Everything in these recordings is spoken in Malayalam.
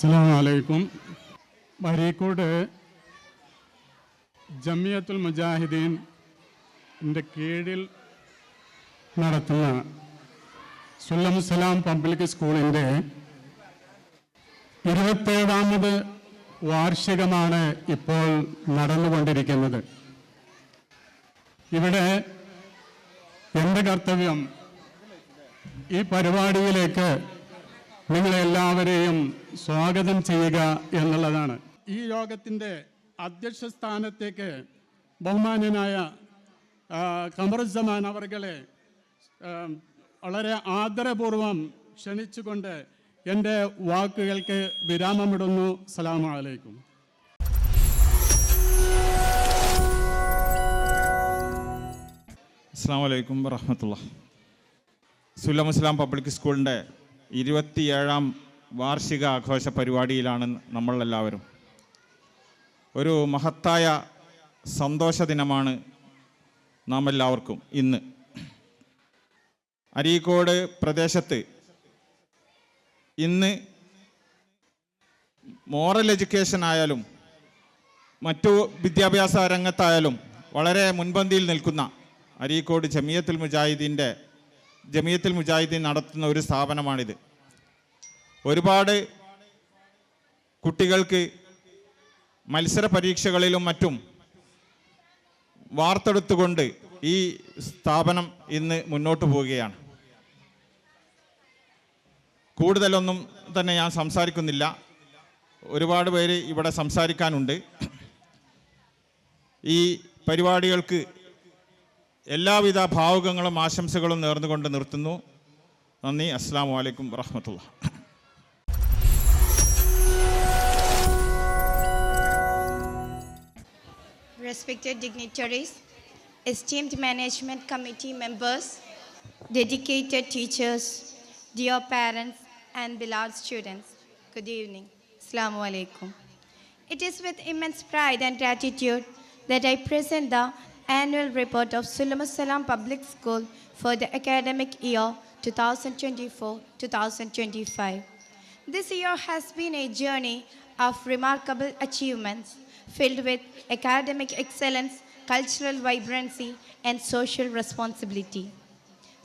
അസ്സലാമു അലൈക്കും. അരീക്കോട് ജമിയത്തുൽ മുജാഹിദീൻ്റെ കീഴിൽ നടത്തുന്ന സുല്ലമുസ്സലാം പബ്ലിക് സ്കൂളിൻ്റെ 27ാമത് വാർഷികമാണ് ഇപ്പോൾ നടന്നുകൊണ്ടിരിക്കുന്നത്. ഇവിടെ എൻ്റെ കർത്തവ്യം ഈ പരിപാടിയിലേക്ക് നിങ്ങളെല്ലാവരെയും സ്വാഗതം ചെയ്യുക എന്നുള്ളതാണ്. ഈ യോഗത്തിൻ്റെ അധ്യക്ഷ സ്ഥാനത്തേക്ക് ബഹുമാന്യനായ ഖമറുസ്സമാൻ അവർകളെ വളരെ ആദരപൂർവം ക്ഷണിച്ചുകൊണ്ട് എൻ്റെ വാക്കുകൾക്ക് വിരാമമിടുന്നു. അസ്സലാമു അലൈക്കും. അസ്സലാമു അലൈക്കും വറഹ്മത്തുള്ളാഹി. സുല്ലമുസ്സലാം പബ്ലിക് സ്കൂളിൻ്റെ 27ാം വാർഷിക ആഘോഷ പരിപാടിയിലാണ് നമ്മളെല്ലാവരും. ഒരു മഹത്തായ സന്തോഷ ദിനമാണ് നാം എല്ലാവർക്കും ഇന്ന്. അരീക്കോട് പ്രദേശത്ത് ഇന്ന് മോറൽ എഡ്യൂക്കേഷൻ ആയാലും മറ്റു വിദ്യാഭ്യാസ രംഗത്തായാലും വളരെ മുൻപന്തിയിൽ നിൽക്കുന്ന അരീക്കോട് ജമിയത്തുൽ മുജാഹിദീൻ നടത്തുന്ന ഒരു സ്ഥാപനമാണിത്. ഒരുപാട് കുട്ടികൾക്ക് മത്സര പരീക്ഷകളിലും മറ്റും വാർത്തെടുത്തുകൊണ്ട് ഈ സ്ഥാപനം ഇന്ന് മുന്നോട്ട് പോവുകയാണ്. കൂടുതലൊന്നും തന്നെ ഞാൻ സംസാരിക്കുന്നില്ല. ഒരുപാട് പേര് ഇവിടെ സംസാരിക്കാനുണ്ട്. ഈ പരിപാടികൾക്ക് എല്ലാവിധ ഭാവുകങ്ങളും ആശംസകളും നേർന്നുകൊണ്ട് നിർത്തുന്നു. നന്ദി. അസ്സലാമു അലൈക്കും വറഹ്മത്തുള്ളാഹി. Respected dignitaries, esteemed management committee members, dedicated teachers, dear parents and beloved students, good evening. Assalamu alaikum. It is with immense pride and gratitude that I present the annual report of Sullumusalam Public School for the academic year 2024-2025. This year has been a journey of remarkable achievements filled with academic excellence, cultural vibrancy, and social responsibility.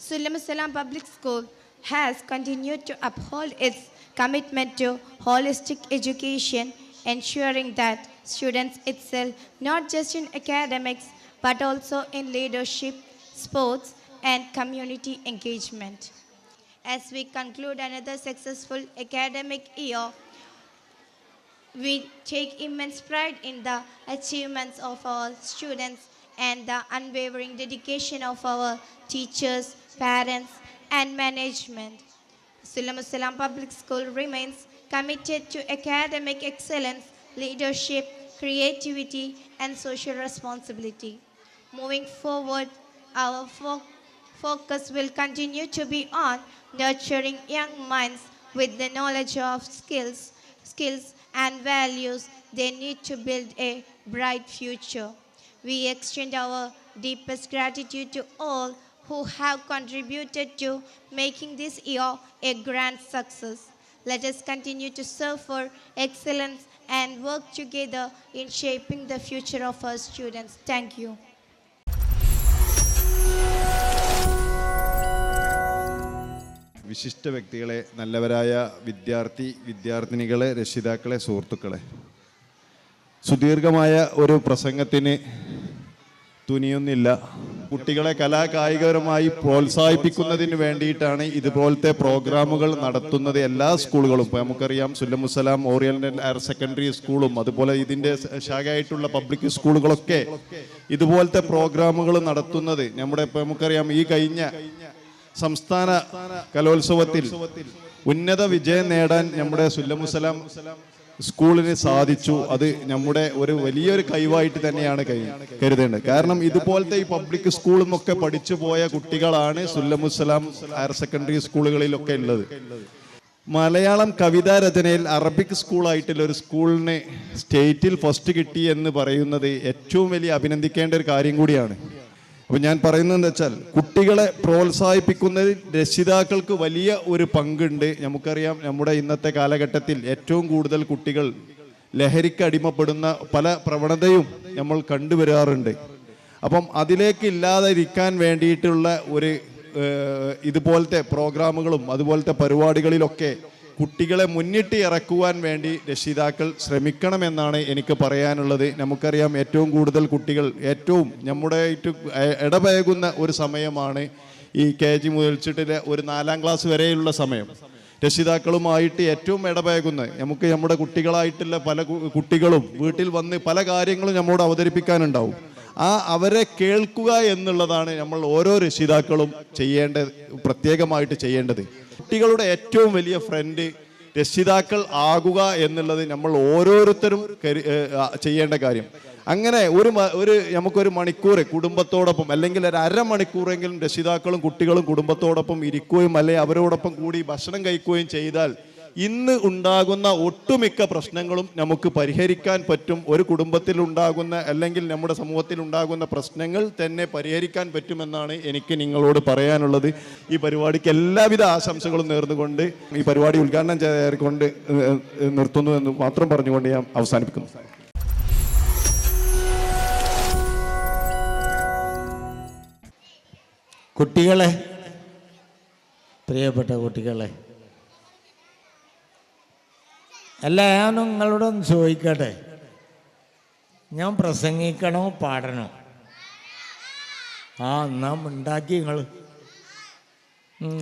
Sullumusalam Public School has continued to uphold its commitment to holistic education, ensuring that students excel not just in academics but also in leadership, sports, and community engagement. As we conclude another successful academic year, we take immense pride in the achievements of our students and the unwavering dedication of our teachers, parents, and management. Sullumusalam Public School remains committed to academic excellence, leadership, creativity, and social responsibility. Moving forward, our focus will continue to be on nurturing young minds with the knowledge of skills and values they need to build a bright future. We extend our deepest gratitude to all who have contributed to making this year a grand success. Let us continue to serve for excellence and work together in shaping the future of our students. Thank you. വിശിഷ്ട വ്യക്തികളെ, നല്ലവരായ വിദ്യാർത്ഥിനികളെ, രക്ഷിതാക്കളെ, സുഹൃത്തുക്കളെ, സുദീർഘമായ ഒരു പ്രസംഗത്തിന് തുനിയൊന്നില്ല. കുട്ടികളെ കലാകായികപരമായി പ്രോത്സാഹിപ്പിക്കുന്നതിന് വേണ്ടിയിട്ടാണ് ഇതുപോലത്തെ പ്രോഗ്രാമുകൾ നടത്തുന്നത് എല്ലാ സ്കൂളുകളും. ഇപ്പോൾ നമുക്കറിയാം സുല്ലമുസ്സലാം ഓറിയന്റൽ ഹയർ സെക്കൻഡറി സ്കൂളും അതുപോലെ ഇതിൻ്റെ ശാഖയായിട്ടുള്ള പബ്ലിക് സ്കൂളുകളൊക്കെ ഇതുപോലത്തെ പ്രോഗ്രാമുകൾ നടത്തുന്നത്. നമ്മുടെ ഇപ്പോൾ നമുക്കറിയാം ഈ കഴിഞ്ഞ സംസ്ഥാന കലോത്സവത്തിൽ ഉന്നത വിജയം നേടാൻ നമ്മുടെ സുല്ലമുസ്സലാം സ്കൂളിന് സാധിച്ചു. അത് നമ്മുടെ ഒരു വലിയൊരു കഴിവായിട്ട് തന്നെയാണ് കരുതേണ്ടത്. കാരണം ഇതുപോലത്തെ ഈ പബ്ലിക് സ്കൂളിൽ നിന്നൊക്കെ പഠിച്ചു പോയ കുട്ടികളാണ് സുല്ലമുസ്സലാം ഹയർ സെക്കൻഡറി സ്കൂളുകളിലൊക്കെ ഉള്ളത്. മലയാളം കവിതാ രചനയിൽ അറബിക് സ്കൂളായിട്ടുള്ള ഒരു സ്കൂളിന് സ്റ്റേറ്റിൽ ഫസ്റ്റ് കിട്ടി എന്ന് പറയുന്നത് ഏറ്റവും വലിയ അഭിനന്ദിക്കേണ്ട ഒരു കാര്യം കൂടിയാണ്. അപ്പോൾ ഞാൻ പറയുന്നതെന്ന് വെച്ചാൽ കുട്ടികളെ പ്രോത്സാഹിപ്പിക്കുന്നതിൽ രക്ഷിതാക്കൾക്ക് വലിയ ഒരു പങ്കുണ്ട്. നമുക്കറിയാം നമ്മുടെ ഇന്നത്തെ കാലഘട്ടത്തിൽ ഏറ്റവും കൂടുതൽ കുട്ടികൾ ലഹരിക്ക് അടിമപ്പെടുന്ന പല പ്രവണതയും നമ്മൾ കണ്ടുവരാറുണ്ട്. അപ്പം അതിലേക്ക് ഇല്ലാതിരിക്കാൻ വേണ്ടിയിട്ടുള്ള ഒരു ഇതുപോലത്തെ പ്രോഗ്രാമുകളും അതുപോലത്തെ പരിപാടികളിലൊക്കെ കുട്ടികളെ മുന്നിട്ട് ഇറക്കുവാൻ വേണ്ടി രക്ഷിതാക്കൾ ശ്രമിക്കണമെന്നാണ് എനിക്ക് പറയാനുള്ളത്. നമുക്കറിയാം ഏറ്റവും കൂടുതൽ കുട്ടികൾ ഏറ്റവും നമ്മുടെ ഇടപഴകുന്ന ഒരു സമയമാണ് ഈ KG മുതൽച്ചിട്ടിലെ ഒരു 4ാം ക്ലാസ് വരെയുള്ള സമയം. രക്ഷിതാക്കളുമായിട്ട് ഏറ്റവും ഇടപഴകുന്ന നമുക്ക് നമ്മുടെ കുട്ടികളായിട്ടുള്ള പല കുട്ടികളും വീട്ടിൽ വന്ന് പല കാര്യങ്ങളും നമ്മോട് അവതരിപ്പിക്കാനുണ്ടാവും. അവരെ കേൾക്കുക എന്നുള്ളതാണ് നമ്മൾ ഓരോ രക്ഷിതാക്കളും പ്രത്യേകമായിട്ട് ചെയ്യേണ്ടത്. കുട്ടികളുടെ ഏറ്റവും വലിയ ഫ്രണ്ട് രക്ഷിതാക്കൾ ആകുക എന്നുള്ളത് നമ്മൾ ഓരോരുത്തരും ചെയ്യേണ്ട കാര്യം. അങ്ങനെ നമുക്കൊരു മണിക്കൂർ കുടുംബത്തോടൊപ്പം അല്ലെങ്കിൽ ഒരു അരമണിക്കൂറെങ്കിലും രക്ഷിതാക്കളും കുട്ടികളും കുടുംബത്തോടൊപ്പം ഇരിക്കുകയും അല്ലെങ്കിൽ അവരോടൊപ്പം കൂടി ഭക്ഷണം കഴിക്കുകയും ചെയ്താൽ ഇന്ന് ഉണ്ടാകുന്ന ഒട്ടുമിക്ക പ്രശ്നങ്ങളും നമുക്ക് പരിഹരിക്കാൻ പറ്റും. ഒരു കുടുംബത്തിൽ ഉണ്ടാകുന്ന അല്ലെങ്കിൽ നമ്മുടെ സമൂഹത്തിൽ ഉണ്ടാകുന്ന പ്രശ്നങ്ങൾ തന്നെ പരിഹരിക്കാൻ പറ്റുമെന്നാണ് എനിക്ക് നിങ്ങളോട് പറയാനുള്ളത്. ഈ പരിപാടിക്ക് എല്ലാവിധ ആശംസകളും നേർന്നുകൊണ്ട് ഈ പരിപാടി ഉദ്ഘാടനം ചെയ്തുകൊണ്ട് നിർത്തുന്നു എന്ന് മാത്രം പറഞ്ഞുകൊണ്ട് ഞാൻ അവസാനിപ്പിക്കുന്നു. കുട്ടികളെ, പ്രിയപ്പെട്ട കുട്ടികളെ, അല്ല, ഞാൻ നിങ്ങളോടൊന്ന് ചോദിക്കട്ടെ, ഞാൻ പ്രസംഗിക്കണോ പാടണോ? എന്നാ ഉണ്ടാക്കി നിങ്ങൾ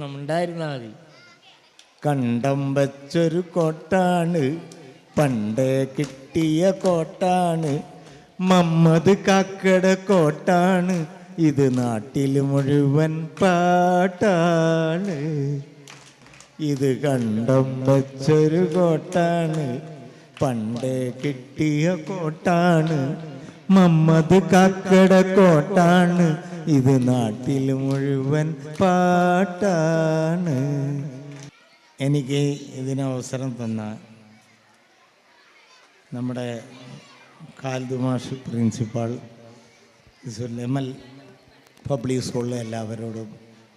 ഉണ്ടായിരുന്നാൽ മതി. കണ്ടം വച്ചൊരു കോട്ടാണ്, പണ്ട് കിട്ടിയ കോട്ടാണ്, മമ്മദ് കാക്കയുടെ കോട്ടാണ്, ഇത് നാട്ടിൽ മുഴുവൻ പാട്ടാണ്. ഇത് കണ്ടം വച്ചൊരു കോട്ടാണ്, പണ്ട് കിട്ടിയ കോട്ടാണ്, മമ്മദ് കാക്കയുടെ കോട്ടാണ്, ഇത് നാട്ടിൽ മുഴുവൻ പാട്ടാണ്. എനിക്ക് ഇതിനവസരം തന്ന നമ്മുടെ ഖാലിദ് മാഷ് പ്രിൻസിപ്പാൾ, ML പബ്ലിക് സ്കൂളിലെ എല്ലാവരോടും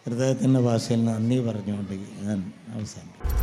ഹൃദയത്തിൻ്റെ ഭാഷയിൽ നന്ദി പറഞ്ഞുകൊണ്ട് ഞാൻ അവസാനിപ്പിക്കും.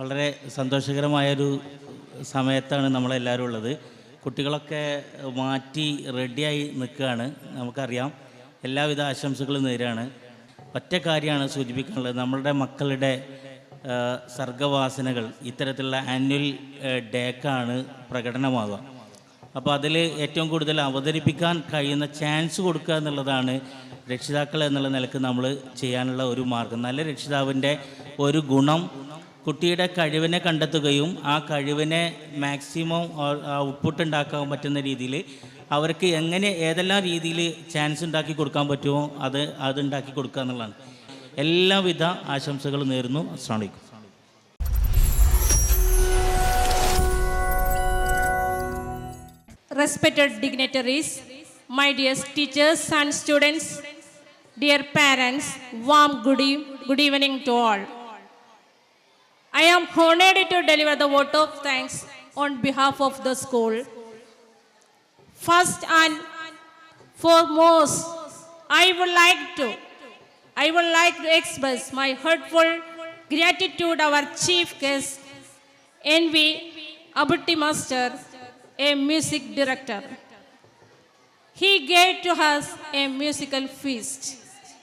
വളരെ സന്തോഷകരമായൊരു സമയത്താണ് നമ്മളെല്ലാവരും ഉള്ളത്. കുട്ടികളൊക്കെ മാറ്റി റെഡിയായി നിൽക്കുകയാണ്. നമുക്കറിയാം, എല്ലാവിധ ആശംസകളും നേരാണ്. ഒറ്റ കാര്യമാണ് സൂചിപ്പിക്കാനുള്ളത്, നമ്മളുടെ മക്കളുടെ സർഗവാസനകൾ ഇത്തരത്തിലുള്ള ആനുവൽ ഡേക്കാണ് പ്രകടനമാകുക. അപ്പോൾ അതിൽ ഏറ്റവും കൂടുതൽ അവതരിപ്പിക്കാൻ കഴിയുന്ന ചാൻസ് കൊടുക്കുക എന്നുള്ളതാണ് രക്ഷിതാക്കൾ എന്നുള്ള നിലക്ക് നമ്മൾ ചെയ്യാനുള്ള ഒരു മാർഗം. നല്ല രക്ഷിതാവിൻ്റെ ഒരു ഗുണം കുട്ടിയുടെ കഴിവിനെ കണ്ടെത്തുകയും ആ കഴിവിനെ മാക്സിമം ഔട്ട്പുട്ട് ഉണ്ടാക്കാൻ പറ്റുന്ന രീതിയിൽ അവർക്ക് ഏതെല്ലാം രീതിയിൽ ചാൻസ് ഉണ്ടാക്കി കൊടുക്കാൻ പറ്റുമോ അത് ഉണ്ടാക്കി കൊടുക്കുക എന്നുള്ളതാണ്. എല്ലാവിധ ആശംസകളും നേരുന്നു. അസ്സലാമു അലൈക്കും. Respected dignitaries, my dear teachers and students, dear parents, warm good evening to all. I am honored to deliver the vote of thanks on behalf of the school. First and foremost, I would like to express my heartfelt gratitude to our chief guest, N.V. Abutti Master, a music director. He gave to us a musical feast.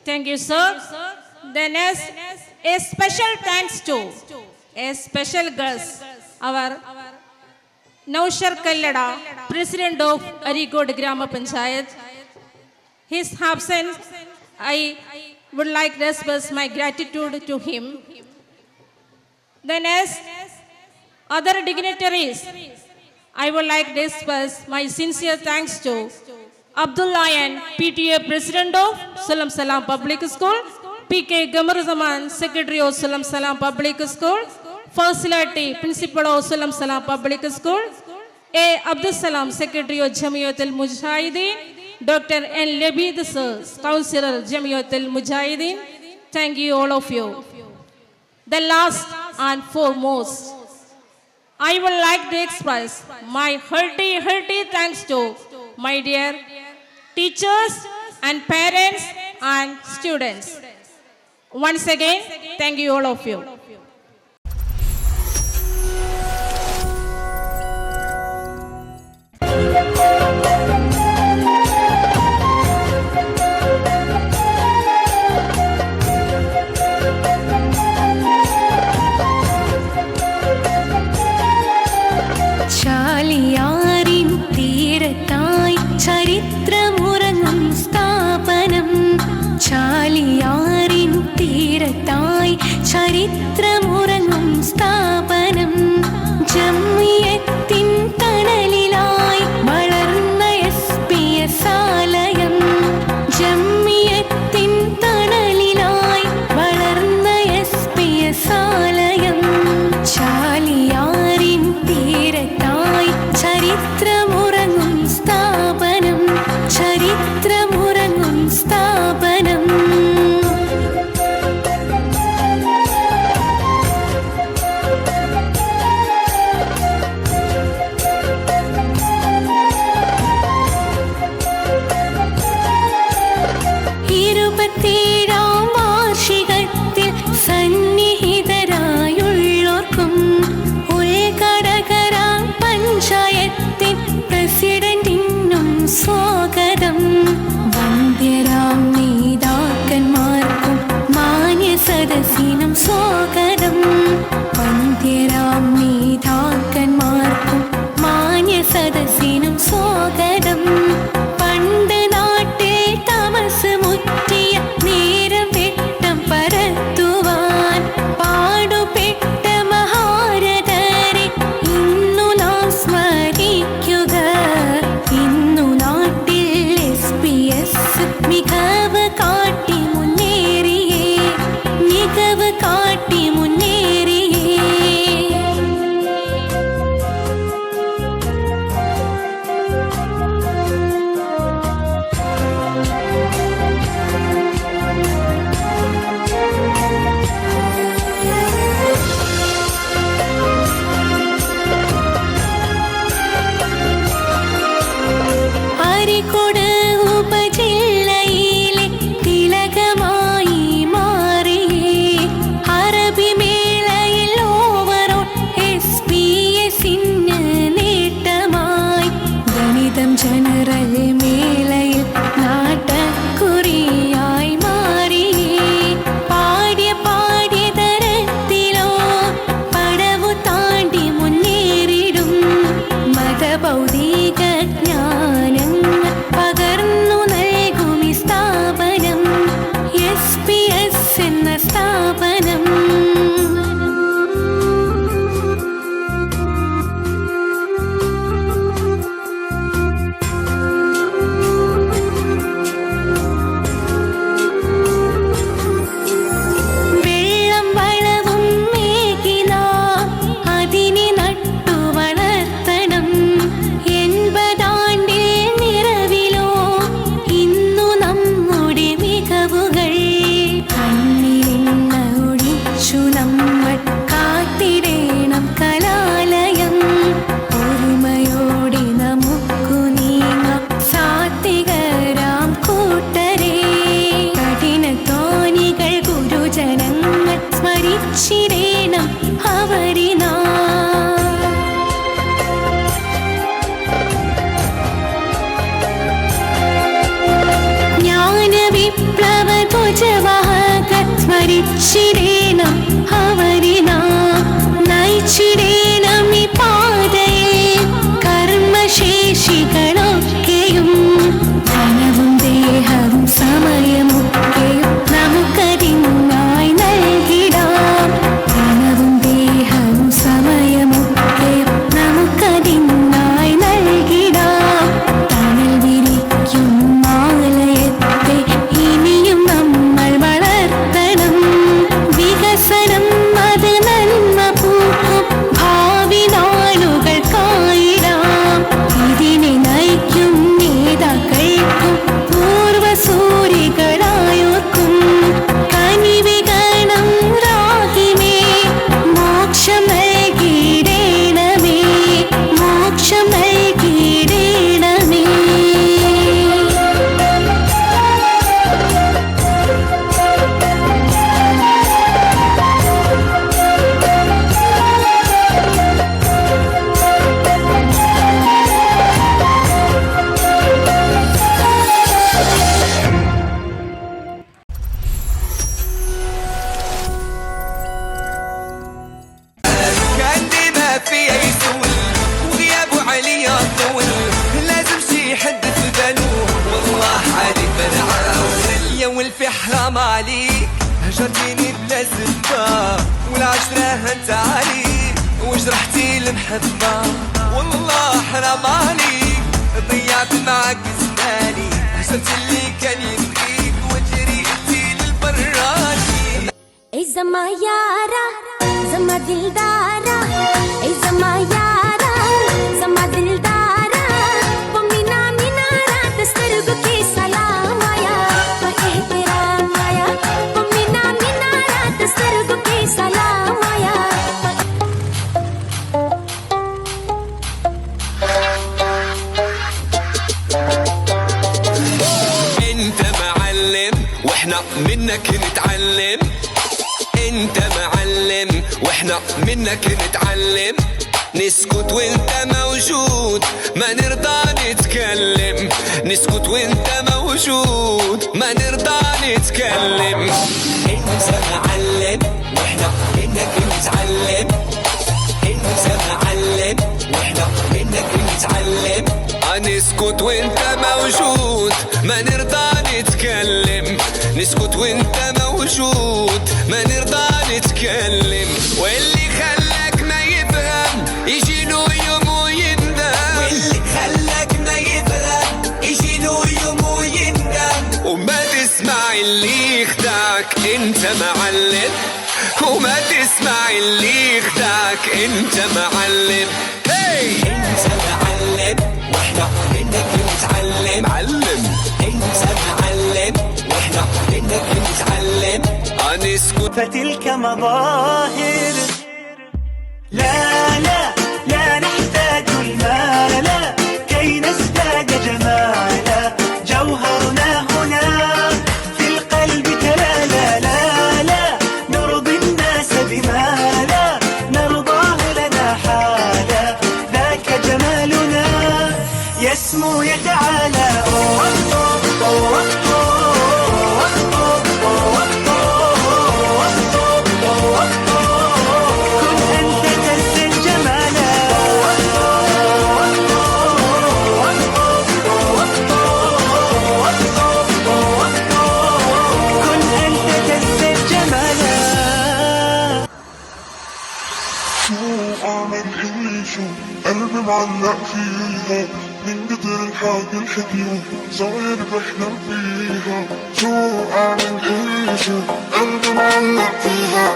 Thank you, sir. Then a special thanks to a special guest, our Naushar Kallada, President of Arikod Grama Panchayat. His absence, I would like to express my gratitude to him. Then as other dignitaries, I would like to express my sincere thanks to Abdullayan, PTA President of Salam Salam Public School, P.K. Gamar Zaman, Secretary of Salam Salam Public School, Facility Principal of Salam Salam Public School, A. Abdul Salam, Secretary of Jamiyat al-Mujahideen, Dr. N. Labid Sir, Councillor Jamiyat al-Mujahideen. Thank you, all of you. The last and foremost, I would like to express my hearty thanks to my dear teachers and parents and students. Once again, thank you, all of you. ചാലിയാറിൻ തീരത്തായി ചരിത്രമുറങ്ങും സ്ഥാപനം. ചാലിയാറിൻ തീരത്തായി ചരിത്ര സ്മരിച്ചിടേണം അവരിനാ. ജ്ഞാനവിപ്ലവ ധ്വജവാഹകർ സ്മരിച്ചിടേണം അവരിനാ. നയിച്ചിടേണം ഈ പാതയിൽ കർമ്മശേഷികളൊക്കെയും. ധനവും ദേഹവും സമയമൊക്കെയും നമുക്കതിനായി നൽകിടാം. ധനവും ദേഹവും സമയമൊക്കെയും നമുക്കതിനായി നൽകിടാം. തണൽ വിരിക്കും ആലയത്തെ ഇനിയും നമ്മൾ വളർത്തണം. വികസനം അത് നന്മ പൂക്കും ഭാവി നാളുകൾക്കായിടാം. ഇതിനെ നയിക്കും നേതാക്കൾക്കും പൂർവസൂരികളായോർക്കും കനിവികണം രാഹിമേ. മോക്ഷം നൽകിയിടേണമേ, മോക്ഷം നൽകിയിടേണമേ. كأني ما في أي سوي وغيابه علي طول. لازم شي يحدث باله والله عليك بنعاون. يا ولفي حرام عليك هجرتيني بلا سبة والعشرة هنت عليك وجرحتي المحبة. والله حرام عليك ضيعت معك زماني. هجرت اللي كان يبغيك وجريتي للبراني. اے زما یارا زما دلدارا، اے زما یارا زما دلدارا. پمینا مینا رات سترګو کې سلام آیا، په احترام آیا. پمینا مینا رات سترګو کې سلام آیا. انت معلم واحنا منك نتعلم. انت معلم واحنا منك نتعلم. نسكت وانت موجود ما نرضى نتكلم. نسكت وانت موجود ما نرضى نتكلم. انت معلم واحنا منك نتعلم. انت معلم واحنا منك نتعلم. نسكت وانت موجود ما نرضى نتكلم. نسكت وانت موجود ما نرضى نتكلم. واللي خلاك ما يفهم يجي له يوم ويندم. واللي خلاك ما يفهم يجي له يوم ويندم. وما تسمع اللي يخدعك انت معلم. وما تسمع اللي يخدعك انت معلم. هي انت معلم واحنا منك نتعلم. معلم انت معلم واحنا منك نتعلم. نسكت فتلك مظاهر. لا لا لا نحتاج المال كي نزداد جمالا. جوهرنا هنا في القلب تلالا. لا لا نرضي الناس بما لا نرضاه لنا حالا. ذاك جمالنا يسمو يتعالى. قلبي معلق فيها من قدر الحاجة الحكيو صاير بحلم فيها. شو أعمل إيه شو قلبي معلق فيها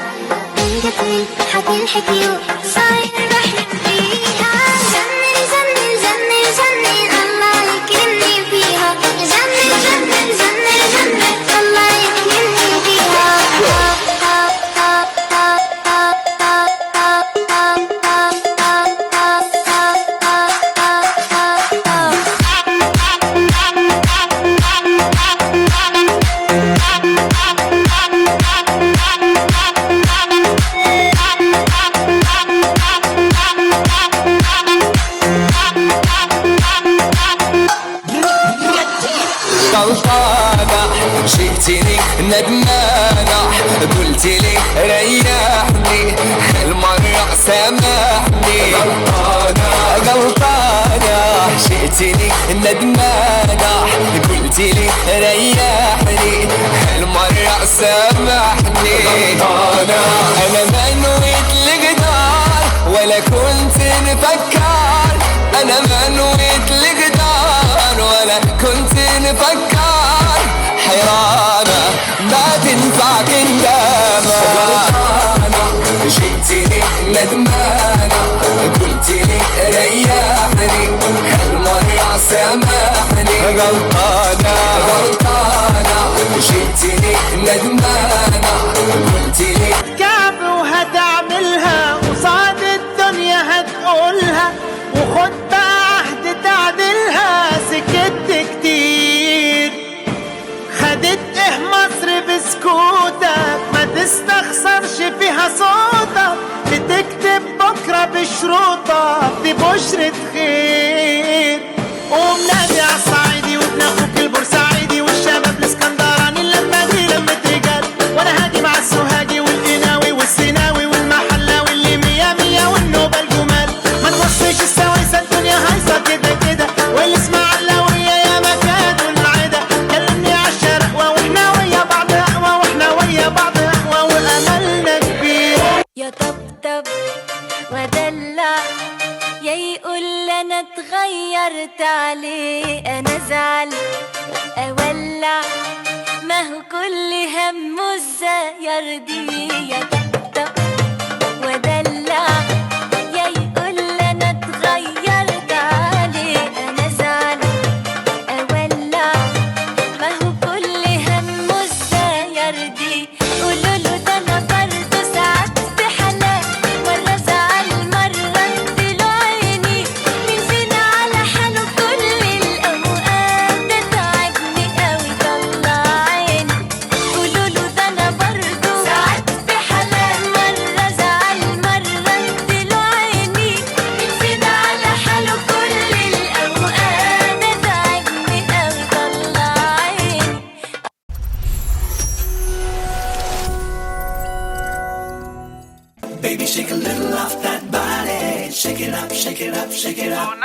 من قدر الحاجة الحكيو صاير بحلم فيها. زمن زمن زمن زمن الله يكرمني فيها. زمن زمن زمن زمن الله يكرمني فيها. سامحني غلطانة شئتني ندمانة قلتلي ريحني هالمرة سامحني غلطانة أنا ما نويت القدار ولا كنت نفكر أنا ما نويت القدار ولا كنت نفكر حيرانة ما تنفعك ندامة جئتني ندمانة قلتلي ريحني هالمرة سامحني غلطانة جئتني ندمانة قلتلي كعب وهتعملها قصاد الدنيا هتقولها وخد بقى عهد تعدلها سكت كتير خدت ايه مصر بسكوتك ما تستخسرش فيها صوتك بتكتب بكرة بشروطك دي بشرة خير قوم نادي عالصعيدي وابن اخوك البورسعيدي والشباب الاسكندراني اللمة دي لمة رجال وانا هاجي مع السوهاجي والقناوي والسيناوي والمحلاوي اللي مية مية والنوبة الجمال ما نبصش السويسة الدنيا هايصة كده كده والاسماعيلاوية يا مكادوا العدا كلمني عالشارع واحنا ويا بعض اقوى واحنا ويا بعض اقوى واملنا كبير يا طبطب ودلع يا يقول انا اتغيرت عليه انا ازعل اولع ما هو كل همه ازاي يرضيه يا طبطب ودلع يا يقول انا اتغيرت عليه انا ازعل اولع ما هو كل همه ازاي يرضيه قولوا له ده انا برضه ساعات بحنان مرة زعل مرة اديله عيني مين فينا على حاله كل الاوقات ده تعبني قوي طلع عيني قولوا له ده انا برضه ساعات بحنان مرة زعل مرة اديله عيني مين فينا على حاله كل الاوقات ده تعبني قوي طلع عيني Baby, shake a little off that body. Shake it up, shake it up, shake it up.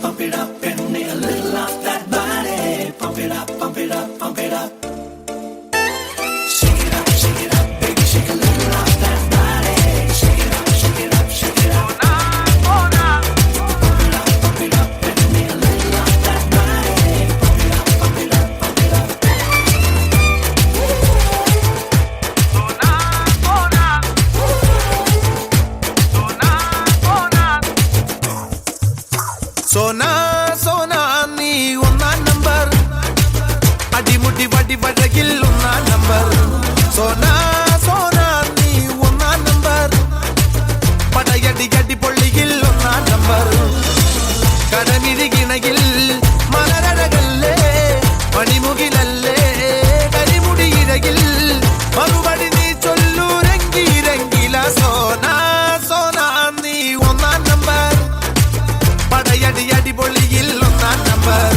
Pump it up, and need a little off that body. Pump it up, pump it up, pump it up. Shake it up, baby, shake a little off that body. Shake it up, shake it up, shake it up. Pump it up, and need a little off that body. Pump it up, pump it up, pump it up. സോനാ സോനാ നീ ഒന്നാം നമ്പർ അടിമുടി വടി വഴകിൽ ഒന്നാം നമ്പർ സോനാ സോനാ നീ ഒന്നാം നമ്പർ പടയടി അടി പൊള്ളിയിൽ ഒന്നാം നമ്പർ കടമിഴികിണയിൽ മലരഴകല്ലേ മണിമുകിലല്ലേ കരിമുടി ഇഴകിൽ മറുപടി നീ ചൊല്ലൂ രംഗി രംഗില സോനാ സോനാ നീ ഒന്നാം നമ്പർ പടയടി അടി പൊള്ളിയിൽ ഒന്നാം നമ്പർ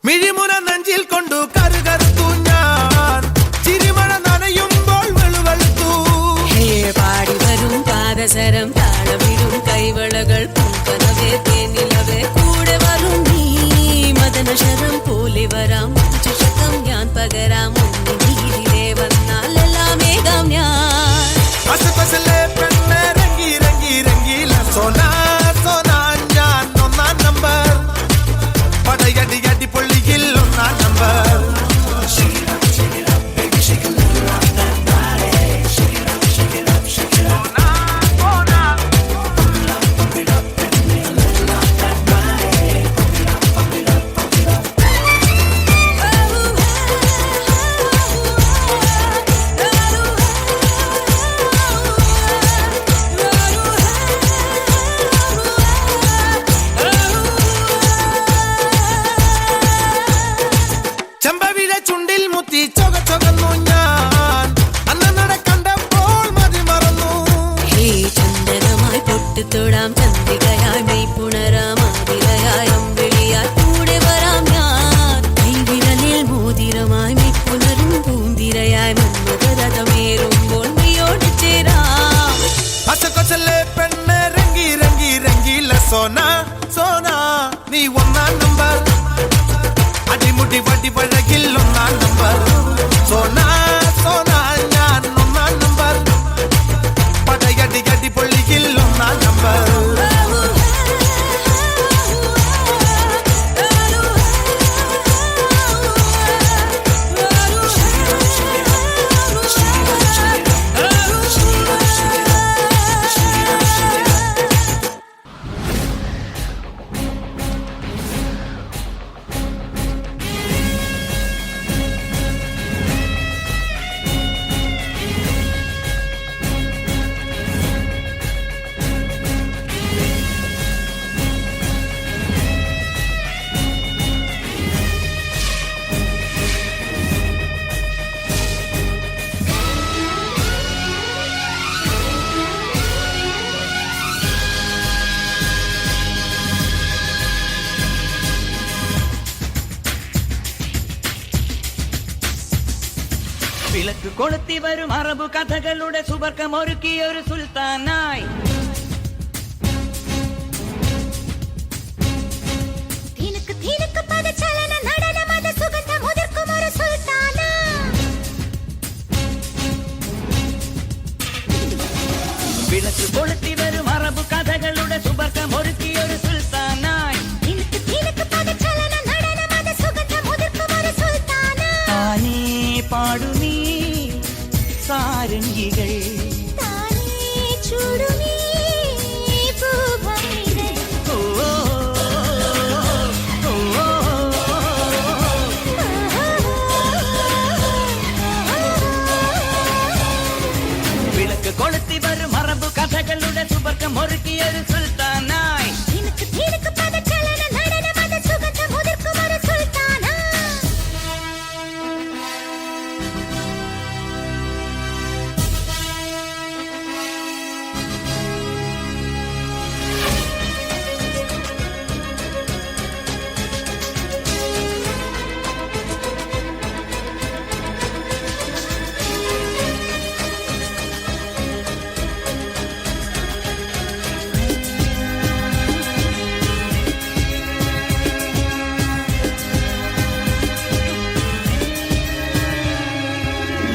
മിഴിമുന നെഞ്ചിൽ കൊണ്ടു കറുകറുത്തു ഞാൻ ചിരിമഴ നനയുമ്പോൾ വെളുവെളുത്തു പാടി വരും പാദസരം താളമിടും കൈവളകൾ പൂങ്കനവേ തേനിലവേ കൂടെ വരും നീ മദനശരം പോലെ വരാം ചുശകം ഞാൻ പകരാം നീരിലേ വന്നാൽ എല്ലാം ഏകാം ഞാൻ അസപസലെ പെണ്ണെ രംഗി രംഗി രംഗീല സോനാ സോനാ ഞാൻ ഒന്നാം നമ്പർ പടയടി അടി പൊള്ളിയിൽ ഒന്നാം നമ്പർ സോന സോന നീ ഒന്നാം നമ്പർ അടിമുടി വടി വഴകിൽ ഒന്നാം നമ്പർ സോന സോന ഞാൻ ഒന്നാം നമ്പർ പടയടി അടി പൊള്ളിയിൽ ഒന്നാം നമ്പർ വിളക്ക് കൊളുത്തി വരും അറബ് കഥകളുടെ സുവർഗമൊരുക്കിയ ഒരു സുൽത്താനായി വിളക്ക് കൊളുത്തി വരും അറബ് കഥകളുടെ സുവർഗമൊരുക്കിയ ഒരു സുൽത്താനായി താനേ പാടു നീ സാരംഗികൾ വിളക്ക് കൊളുത്തി വരും അറബ് കഥകളുടെ സുവർഗമൊരുക്കിയ ഒരു സുൽത്താനായി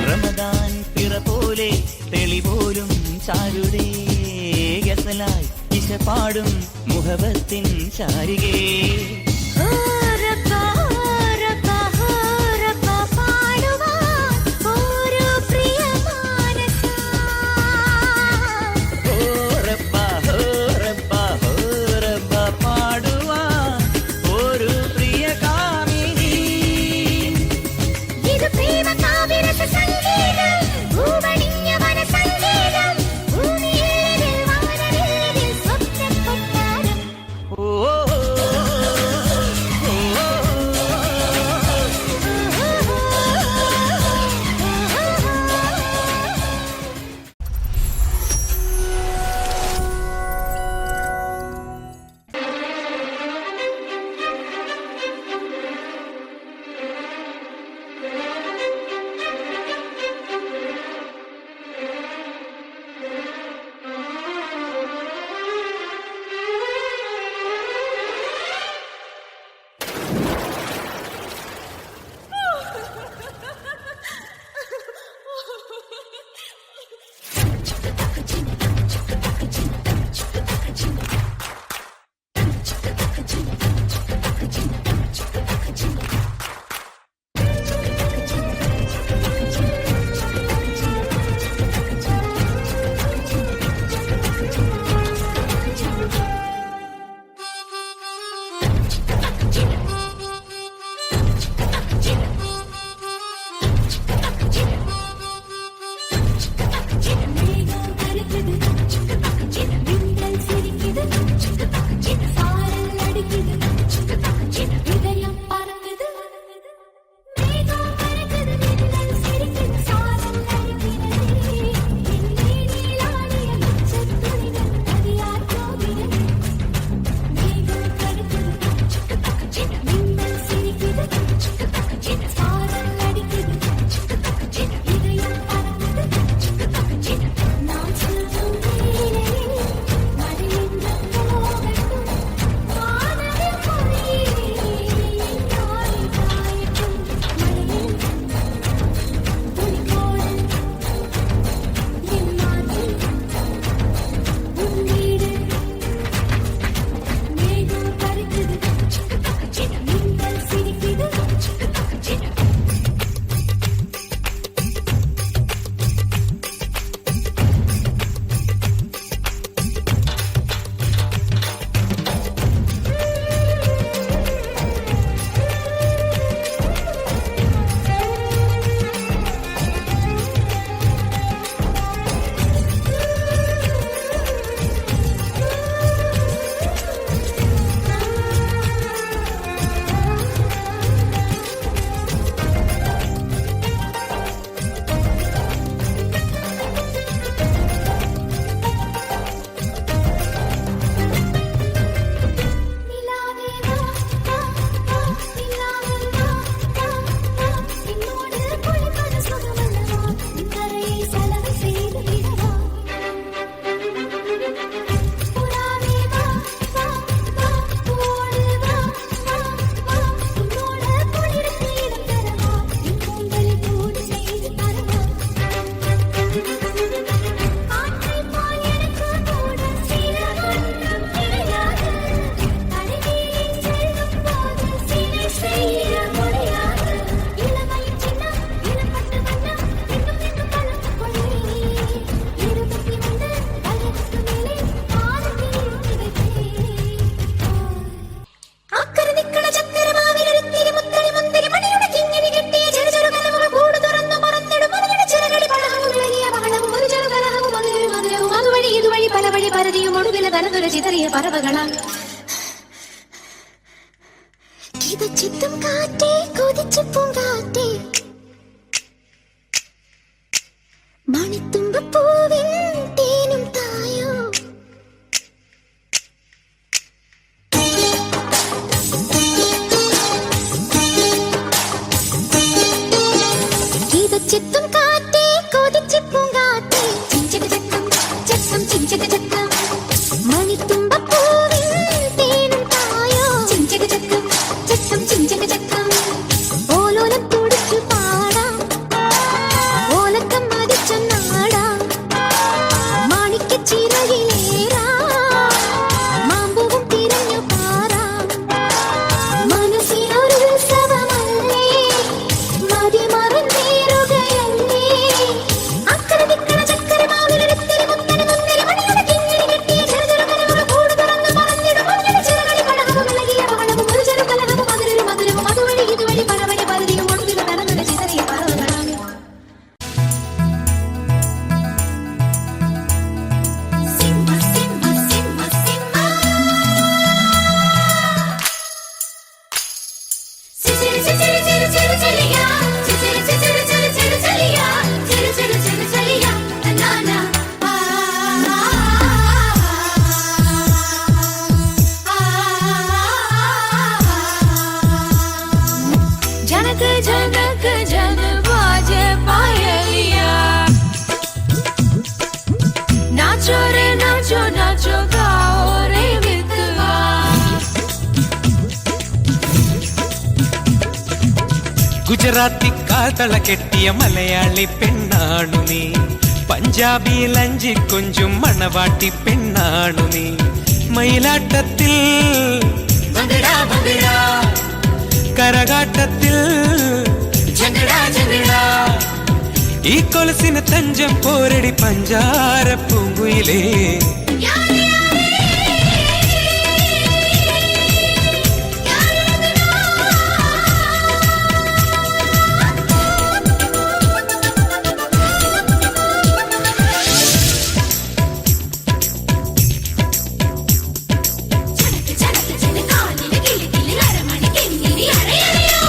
റമദാൻ പിറ പോലെ തെളിപോലും ചാരുതേ ഗസലായി ഇശ പാടും മുഹബത്തിൻ ചാരികേ കിതച്ചെത്തും കാറ്റേ കൊതിച്ചു പൂങ്കാറ്റേ മണിത്തുമ്പപ്പൂവിൻ തേനും തായോ കിതച്ചെത്തും കാറ്റേ കൊതിച്ചു പൂങ്കാറ്റേ ചിഞ്ചക ചക്കം ചക്കം ചിഞ്ചക ചക്കം മണിത്തുമ്പപ്പൂവിൻ തേനും തായോ ചിഞ്ചക ചക്കം ചക്കം ചിഞ്ചക ചക്കം ഓലോലം തുടിച്ചു പാടാം ഓലക്കം മതിച്ച നാടാം മാണിക്കച്ചിറകിലേറാ മാമ്പൂവും തിരഞ്ഞു പാറാം മനസ്സിനൊരു ഉത്സവമല്ലേ മതി മറന്നേറുകയല്ലേ അക്കരെ നിക്കണ ചക്കര മാവിലെടുത്തിരി മുത്തരി മുന്തിരി മണിയുടെ കിങ്ങിണി കെട്ടിയ ചെറുചെറു കനവുകൾ കൂട് തുറന്ന് പറഞ്ഞിടും മഞ്ഞിന് ചിറകടി കടഹവും ഇളകിയ ബഹളവും ഒരു ചെറു കലഹവും അതിലൊരു മധുരവും അതുവഴി ഇതുവഴി പലവഴി പലതിയും ഒടുവിൽ നടന്നൊരു ചിതറിയ പറവുകളാണ് സിംഹ സിംഹ സിംഹ സിംഹ ചിരി ചിരി ചിരി ചിരി ചലിയാ ചിരി ചിരി ചിരി ചിരി ചലിയാ ചിരി ചിരി ചിരി ചലിയാ നാനാ जनक जनक जन बाजे पायलिया नाचो रे नाचो नाचो गाओ रे विधवा ഗുജറാത്തി കാതള കെട്ടിയ മലയാളി പെണ്ണാണു നീ പഞ്ചാബി ലഞ്ചി കൊഞ്ചും മണവാട്ടി പെണ്ണാണു നീ മയിലാട്ടത്തിൽ भंगड़ा भंगड़ा കരകാട്ടത്തിൽ झगड़ा झगड़ा ഈ കൊലസിന് തഞ്ചം പോരടി പഞ്ചാര പൂങ്കുയിലേ यारे झनक झनक झनकानी गिली गिली अरमण किन्नी अरे अरे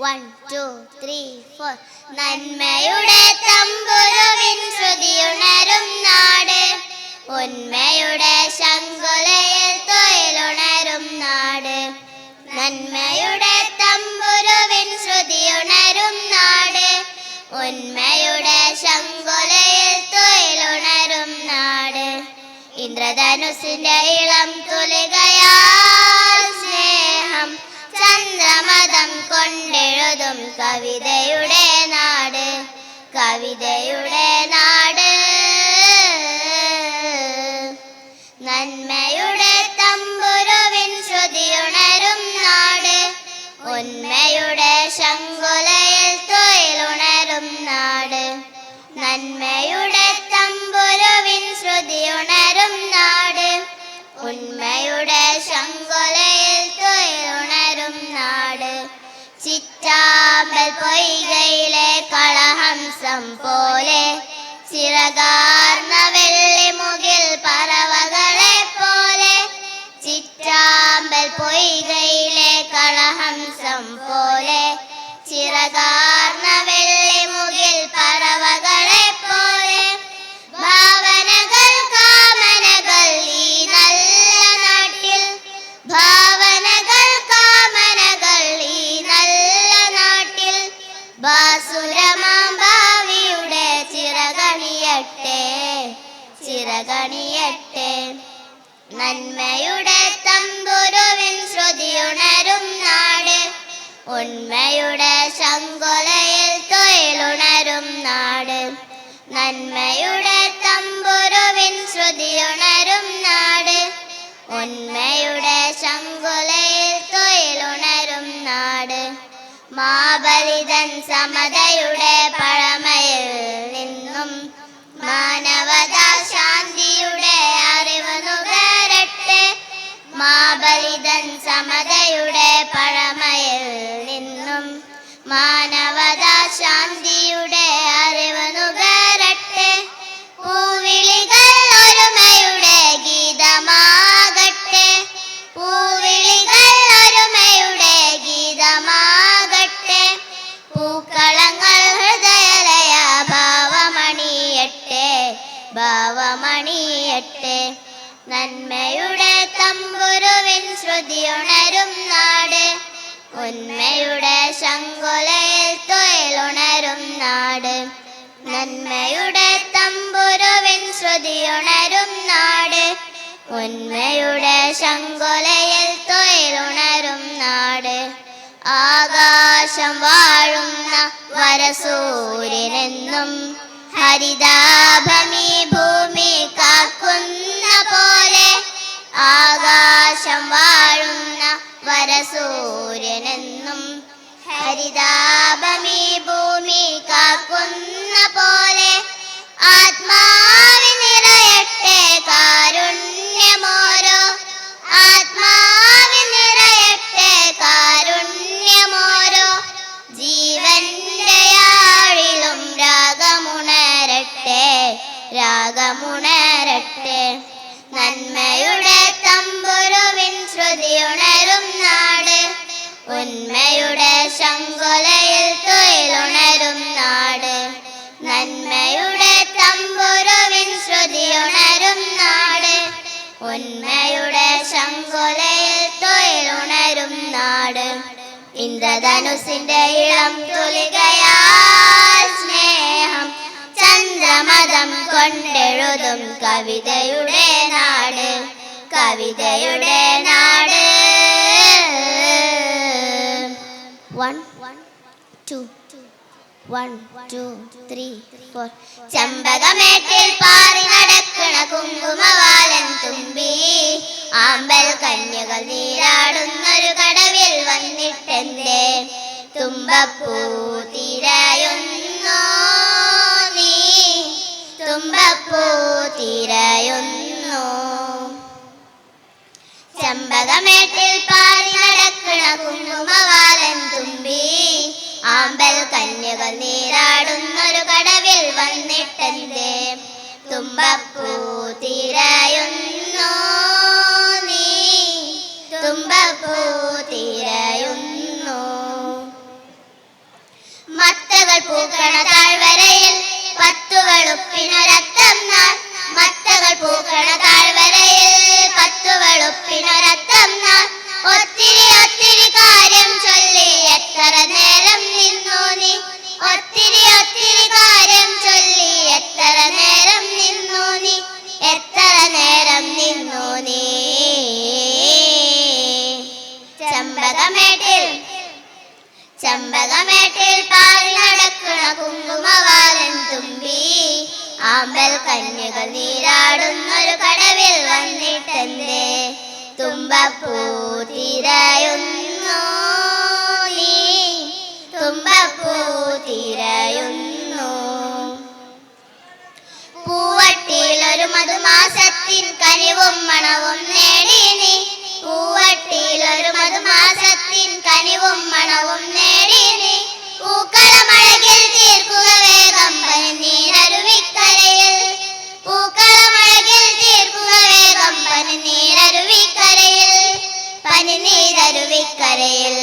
1, 2, 3, 4. നന്മയുടെ തമ്പുരുവിൻ ശ്രുതിയുണരും നാട്, ഉന്മയുടെ ശങ്കുലയിൽ തൊഴിലുണരും നാട്. നന്മയുടെ തമ്പുരുവിൻ ശ്രുതിയുണരും നാട്, ഉന്മയുടെ ശങ്കുലയിൽ തൊഴിലുണരും നാട്. ഇന്ദ്രധനുസിന്റെ ഇളം തുലികയാൽ സ്നേഹം ചന്ദ്രമതം കൊണ്ടെഴുതും കവിതയുടെ നാട്, കവിതയുടെ നാട്. നന്മയുടെ തമ്പുരുവിൻ ശ്രുതിയുണരും നാട്, ഉന്മയുടെ ശങ്കുലയിൽ തൊഴിലുണരും നാട്. നന്മയുടെ തമ്പുരുവിൻ ശ്രുതിയുണരും നാട്, ഉന്മയുടെ ശങ്കുലയിൽ തൊഴിലുണരും നാട്. ചിറ്റാമ്പൽ പൊയ്കയിലെ കളഹംസം പോലെ, ചിറകാർന്ന വെള്ളിമുകിൽ പറവകളെ പോലെ. ചിറ്റാമ്പൽ പൊയ്കയിലെ കളഹംസം പോലെ, ചിറകാർന്ന വെള്ളിമുകിൽ പറവകളെ പോലെ. ഭാവനകൾ കാമനകൾ ഈ നല്ല നാട്ടിൽ, ഭാവനകൾ കാമനകൾ ഈ നല്ല നാട്ടിൽ. ബാസുരമാം ഭാവിയുടെ ചിറകണിയട്ടെ, ചിറകണിയട്ടെ. നന്മയുടെ തമ്പുരുവിൻ ശ്രുതിയുണരും നാട്, ഉന്മയുടെ ശങ്കുലയിൽ തൊഴിലുണരും നാട്. നന്മയുടെ തമ്പുരുവിൻ ശ്രുതിയുണരും നാട്, ഉന്മയുടെ ശങ്കുലയിൽ തൊഴിലുണരും നാട്. മാബലിതൻ സമതയുടെ പഴമയിൽ നിന്നും മാനവതാ ശാന്തിയുടെ അറിവ് നുകരട്ടെ. മാബലിതൻ സമതയുടെ പഴമയിൽ നിന്നും മാനവതാ ശാന്തിയുടെ അറിവ് നുകരട്ടെ. പൂവിളികൾ ഒരുമയുടെ ഗീതമാകട്ടെ, പൂവിളികൾ ഒരുമയുടെ ഗീതമാകട്ടെ. പൂക്കളങ്ങൾ ഹൃദയലയ ഭാവമണിയട്ടെ, ഭാവമണിയട്ടെ. നന്മയുടെ തമ്പുരുവിൻ ശ്രുതിയുണരും നാട്, ഉന്മയുടെ ശങ്കുലയിൽ തൊഴിലുണരും നാട്. നന്മയുടെ തമ്പുരുവിൻ ശ്രുതിയുണരും നാട്, ഉന്മയുടെ ശങ്കുലയിൽ തൊഴിലുണരും നാട്. ആകാശം വാഴുന്ന വരസൂര്യനെന്നും ഹരിതാഭമീ ഭൂമി കാക്കുന്ന പോലെ. ആകാശം വാഴുന്ന വരസൂര്യനെന്നും ഹരിതാഭമീ ഭൂമി കാക്കുന്ന പോലെ. ആത്മാവിൽ നിറയട്ടെ കാരുണ്യമോരോ, ആത്മാവിൽ നിറയട്ടെ കാരുണ്യമോരോ. ജീവന്റെ ആഴിലും രാഗമുണരട്ടെ, രാഗമുണരട്ടെ. നന്മയുടെ തമ്പുരുവിൻ ശ്രുതിയുണരും നാട്, ഉന്മയുടെ ശങ്കുലയിൽ തൊഴിലുണരും നാട്. നന്മയുടെ തമ്പുരുവിൻ ശ്രുതിയുണരും നാട്, ഉന്മയുടെ ശങ്കുലയിൽ തൊഴിലുണരും നാട്. ഇന്ദ്രധനുസിന്റെ ഇളം തുലികയാൽ സ്നേഹം ചന്ദ്രമതം കൊണ്ടെഴുതും കവിതയുടെ നാട്, കവിതയുടെ നാട്. 1, 2, 1, 2, 3, 4. ചെമ്പകമേട്ടിൽ പാറി നടക്കണ കുങ്കുമവാലൻ തുമ്പി, ആമ്പൽ കന്യകൾ നീരാടുന്നൊരു കടവിൽ വന്നിട്ടെന്തേ. തുമ്പപ്പൂ തിരയുന്നോ നീ, തുമ്പപ്പൂ തിരയുന്നു. ചെമ്പകമേട്ടിൽ പാറി നടക്കണ കുങ്കുമവാലൻ തുമ്പി, ആമ്പൽ കന്യകൾ നീരാടുന്നൊരു കടവിൽ വന്നിട്ടെന്തേ. തുമ്പപ്പൂ തിരയുന്നോ നീ, തുമ്പപ്പൂ തിരയുന്നു. പൂക്കണ താഴ്വരയിൽ പത്തു വെളുപ്പിനൊരത്തം നാൾ മത്തകൾ പൂക്കണ താഴ്വരയിൽ പത്തു വെളുപ്പിനൊരത്തം നാൾ ഒത്തിരി ഒത്തിരി കാര്യം ചൊല്ലി എത്ര നേരം നിന്നു നീ ഒത്തിരി ഒത്തിരി കാര്യം ചൊല്ലി എത്ര നേരം നിന്നു നീ എത്ര നേരം നിന്നു നീ ചെമ്പകമേട്ടിൽ പാറി നടക്കണ കുങ്കുമവാലൻ തുമ്പി ആമ്പൽ കന്യകൾ നീരാടുന്നൊരു കടവിൽ വന്നിട്ടെന്തേ തുമ്പപ്പൂ തിരയുന്നു നീ തുമ്പപ്പൂ തിരയുന്നു പൂവട്ടിയിൽ ഒരു മധുമാസത്തിൻ കനിവും മണവും നേടി നീ പൂവട്ടിയിൽ ഒരു മധുമാസത്തിൻ കനിവും മണവും നേടി നീ പൂക്കളമഴകിൽ തീർക്കുക വേഗം പനിനീരരുവിക്കരയിൽ പൂക്കളമഴകിൽ തീർക്കുക വേഗം പനിനീരരുവിക്കരയിൽ പനിനീരരുവിക്കരയിൽ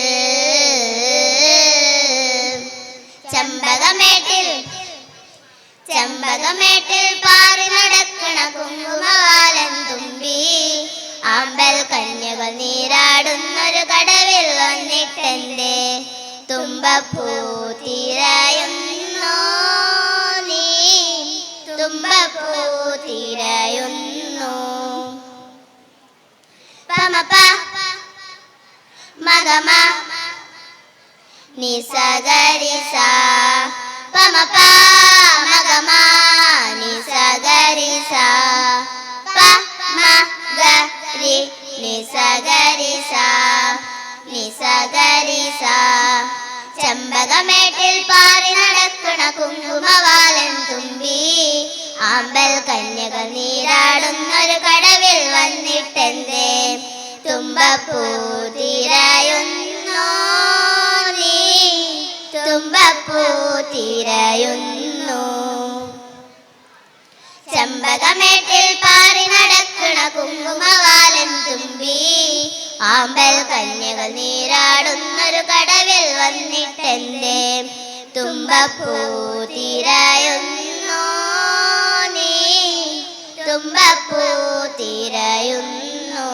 ചെമ്പകമേട്ടിൽ പാറി നടക്കണ കുങ്കുമവാലൻ തുമ്പി ആമ്പൽ കന്യകൾ നീരാടുന്നൊരു കടവിൽ വന്നിട്ടെന്തേ തുമ്പപ്പൂ തിരയുന്നു നീ തുമ്പപ്പൂ തിരയുന്നു പമപ മഗമ നിസഗരിസ പമപ മഗമ നിസഗരിസ പ മഗരി നിസഗരിസ നിസഗരിസ ചെമ്പകമേട്ടിൽ പാറി നടക്കണ കുങ്കുമവാലൻ തുമ്പി ആമ്പൽ കന്യകൾ നീരാടുന്നൊരു കടവിൽ വന്നിട്ടെന്തേ തുമ്പപ്പൂ തിരയുന്നു നീ തുമ്പപ്പൂ തിരയുന്നു ചെമ്പകമേട്ടിൽ പാറി നടക്കണ കുങ്കുമവാലൻ തുമ്പി ആമ്പൽ കന്യകൾ നീരാടുന്നൊരു കടവിൽ വന്നിട്ടെന്തേ തുമ്പപ്പൂ തിരയുന്നു നീ തുമ്പപ്പൂ തിരയുന്നു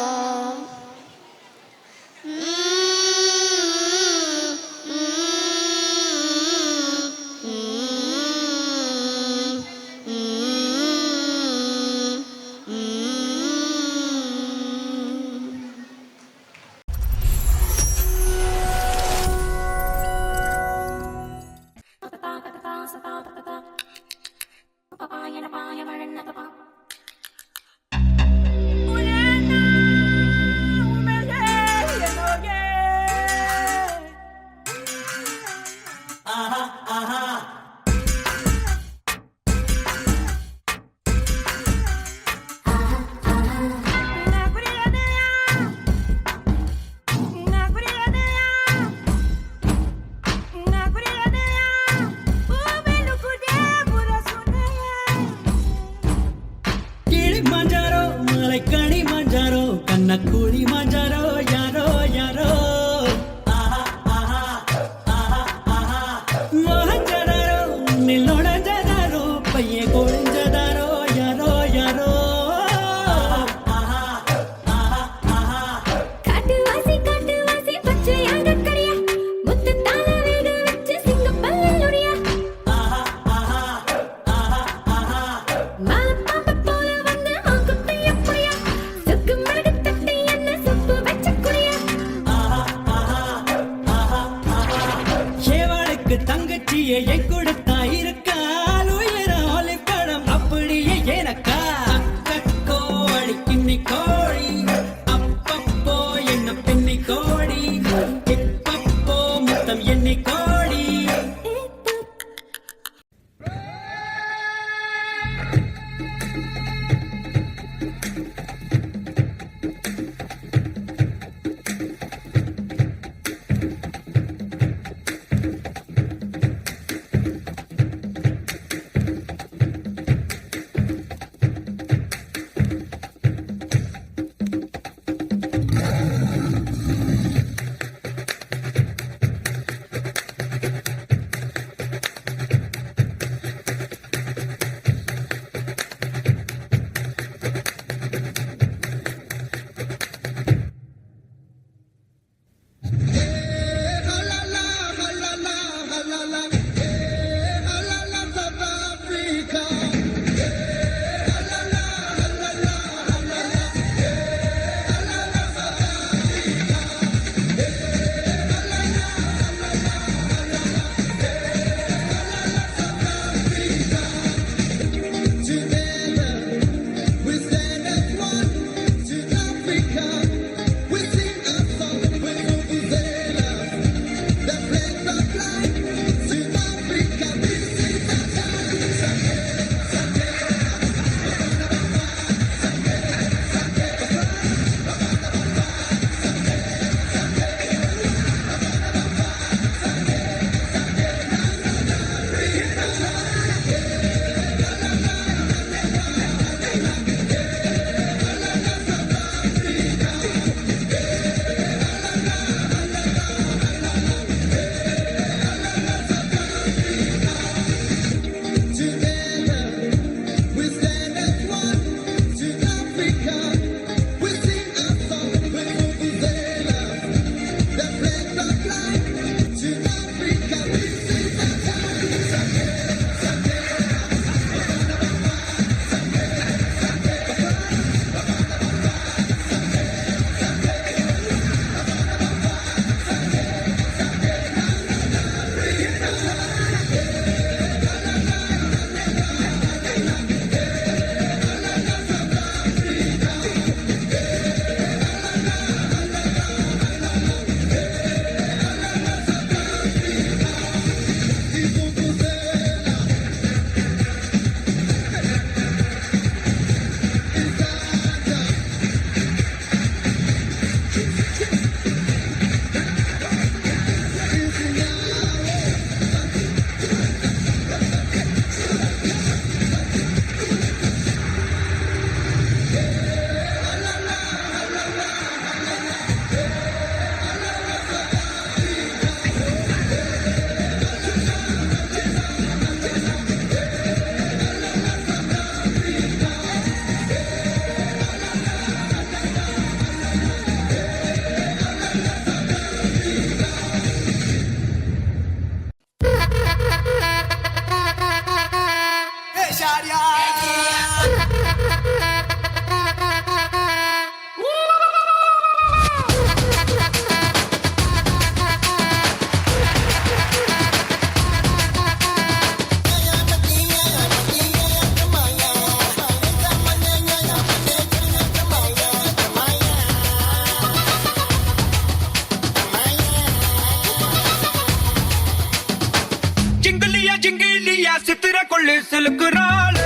जिंगलिया जिंगलिया सितरा कोले सिलकुराल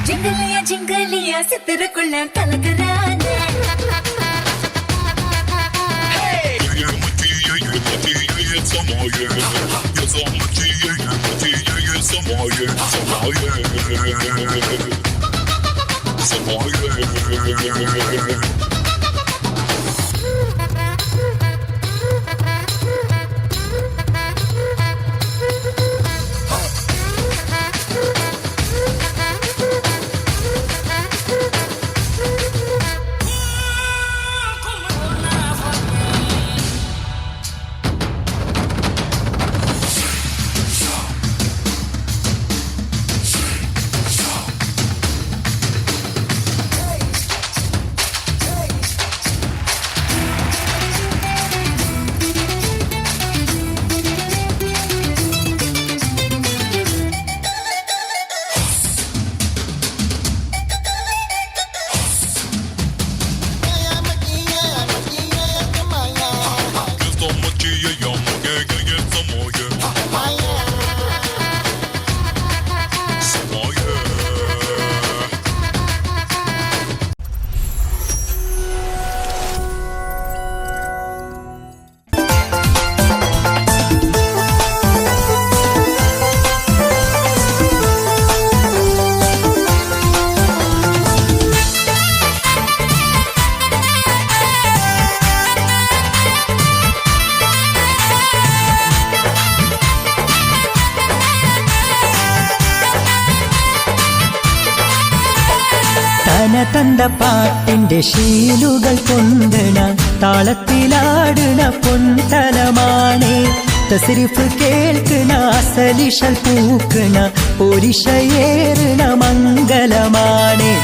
जिंगलिया जिंगलिया सितरकुள்ள கலக்குறானே തന്ന പാട്ടിന്റെ ശീലുകൾ പൊന്തണ താളത്തിലാടുന്ന പൊന്തലമാണേ തസ്രിഫ് കേൾക്കണ അസലിഷൽ പൂക്കണ ഒരിശയേറുന്ന മംഗലമാണേ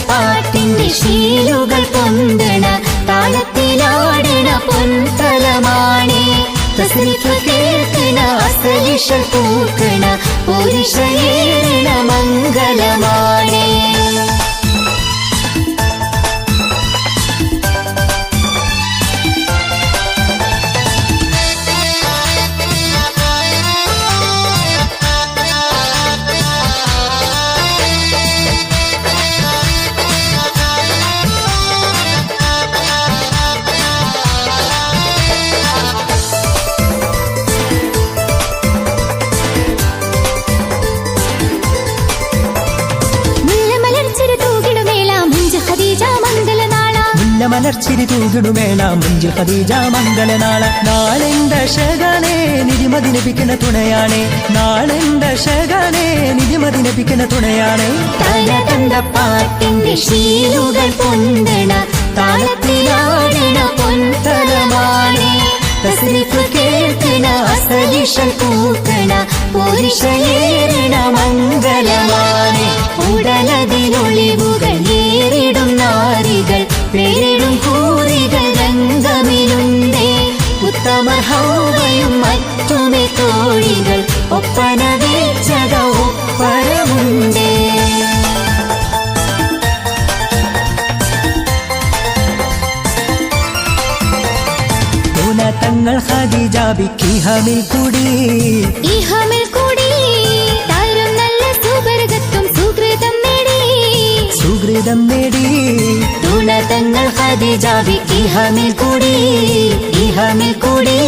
പാട്ടിന്റെ ശീലുകൾ പൊന്തണ താളത്തിലാടണ പൊന്തലമാണേ തസ്രിഫ് കേൾക്കണ അസലിഷൽ പൂക്കണ പുരുഷയേറണ മംഗലമാണേ മലർച്ചിരി തൂകിടുമേള മുഞ്ചിൽ ഖദീജ മംഗലനാള നാളെന്റെ ശകനെ നിധിമതി ലഭിക്കുന്ന തുണയാണേ നാളെന്റെ ശകനെ നിധിമതി ലഭിക്കുന്ന തുണയാണേ തന്ന പാട്ടിന്റെ ശീലുകൾ പൊന്തണ താളത്തിലാടണ പൊന്തലമാണേ തസ്രിഫ് കേൾക്കണ അസലിഷൽ പൂക്കണ പുരുഷയേറണ മംഗലമാണേ ഉടലതിലൊളിവുകൾ ഏറിടും നാരികൾ പേരിടും കൂറികൾ രംഗമിലുണ്ടേ ഉത്തമർ ഹൗവയും മറ്റുമേ തോഴികൾ ഒപ്പന വെച്ചത ഒപ്പരമുണ്ടേ തങ്ങൾ ഖദീജ ബിക്കിഹമിൽ കൂടി താരം നല്ല സുബർഗത്തും സുകൃതം നേടി തങ്ങൾ ഖദീജ ബിക്കിഹമിൽ കൂടി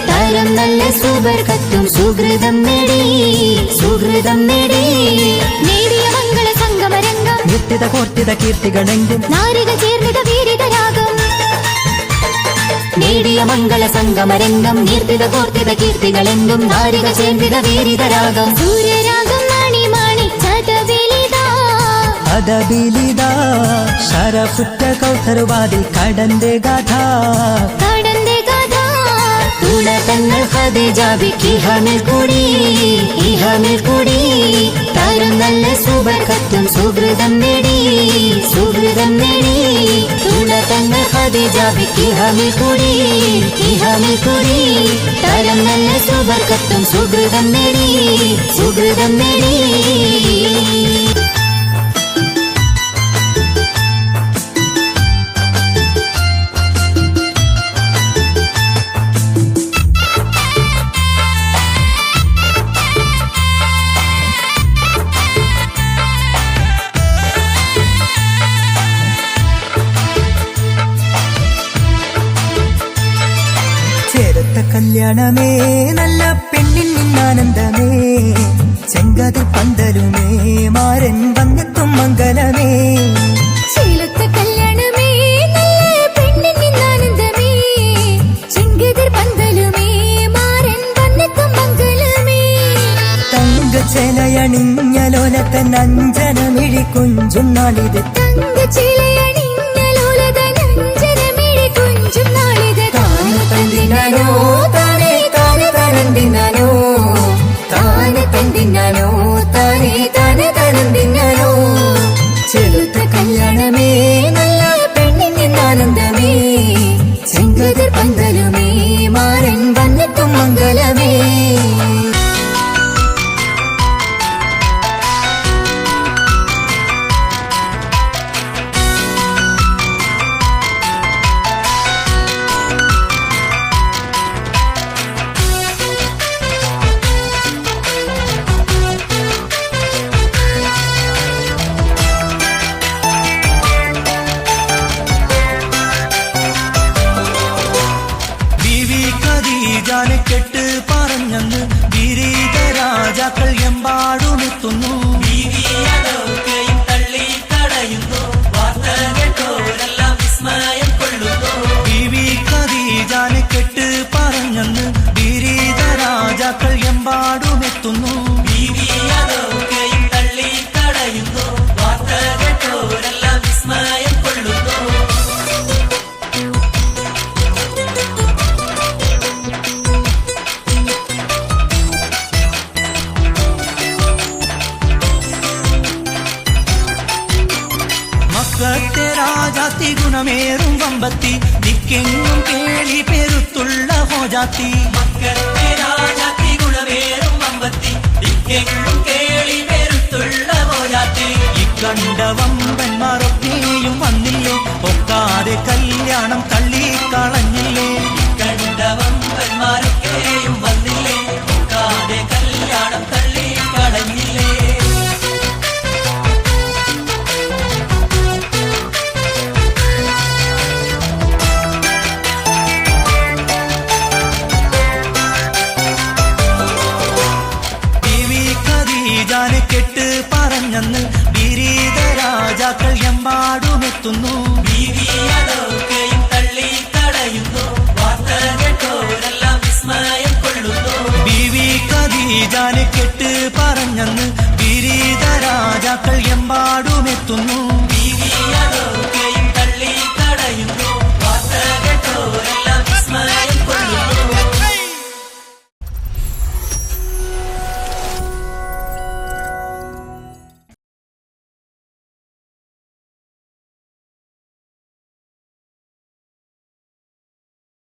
താരം നല്ല സുബർഗത്തും സുകൃതം നേടി നേടിയ മംഗള സംഗമരംഗം നിത്യത കോർത്തിത കീർത്തികളെങ്കും നാരിക ചേർന്നിത വീരിതരാഗം നേടിയ മംഗള സംഗമരംഗം നീർത്തിത കോർത്തിത കീർത്തികളെന്തും നാരിക ചേർത്തിത വീരിതരാഗം സൂര്യരാഗം മണി മണി ചതവിലിതാ ശരഫുറ്റ കൗസറുവാതിൽ കടന്റെ ഗാഥ തുളതങ്ങൾ ഖദീജാബിക്കിഹമിൽ കൂടി താരം നല്ല സുബർക്കത്തും സുഹൃതം നേടി തുളതങ്ങൾ ഖദീജാബിക്കിഹമിൽ കൂടി താരം നല്ല സുബർക്കത്തും സുഹൃതം നേടി കല്യാണമേ നല്ല പെണ്ണിൻ നിന്നാനന്ദമേ ചെങ്കതിൽ പന്തലുമേ മാരൻ വന്നെത്തും മംഗലമേ ശീലത്തെ കല്യാണമേ നല്ല പെണ്ണിൻ നിന്നാനന്ദമേ ചെങ്കതിർ പന്തലുമേ മാരൻ വന്നെത്തും മംഗലമേ തങ്കച്ചെലയണിഞ്ഞലോലത്തൻ അഞ്ജനമിഴി കുഞ്ചും നാളിത് ചെലുത്ത കല്യാണമേ നല്ല പെണ്ണിൻ നിന്നാനന്ദമേ ചെങ്കതിർ പന്തലുമേ മാരൻ വന്നെത്തും മംഗലമേ കെട്ട് പറഞ്ഞെന്ന് വിരീത രാജാക്കൾ എമ്പാടുമെത്തുന്നു തള്ളി തടയുന്നു വാർത്ത കേട്ടോരെല്ലാം വിസ്മയം കൊള്ളുന്നു ബീവി ഖദീജാനെ കെട്ട് പറഞ്ഞെന്ന് വിരീത രാജാക്കൾ എമ്പാടുമെത്തുന്നു തള്ളി തടയുന്നു വാർത്ത കേട്ടോരെല്ലാം വിസ്മയം കൊള്ളുന്നു രാജാത്തി ഗുണമേറും വമ്പത്തി ദിക്കെങ്ങും കേളി പെരുത്തുള്ള ഹോജാത്തി മക്കത്തെ രാജാത്തി ഗുണമേറും വമ്പത്തി ദിക്കെങ്ങും കേളി പെരുത്തുള്ള ഹോജാത്തി ഇക്കണ്ട വമ്പന്മാരൊക്കെയും വന്നില്ലോ ഒക്കാതെ കല്യാണം തള്ളിക്കളഞ്ഞില്ലേ കണ്ട വമ്പന്മാരൊക്കെയും വന്നില്ലേ ഒക്കാതെ കല്യാണം തള്ളിക്കളഞ്ഞില്ലേ കെട്ട് പറഞ്ഞെന്ന് വിരീത രാജാക്കൾ എമ്പാടുമെത്തുന്നു തള്ളി തടയുന്നു വാർത്ത കേട്ടോരെല്ലാം വിസ്മയം കൊള്ളുന്നു ബീവി ഖദീജാനെ കെട്ട് പറഞ്ഞെന്ന് വിരീത രാജാക്കൾ എമ്പാടുമെത്തുന്നു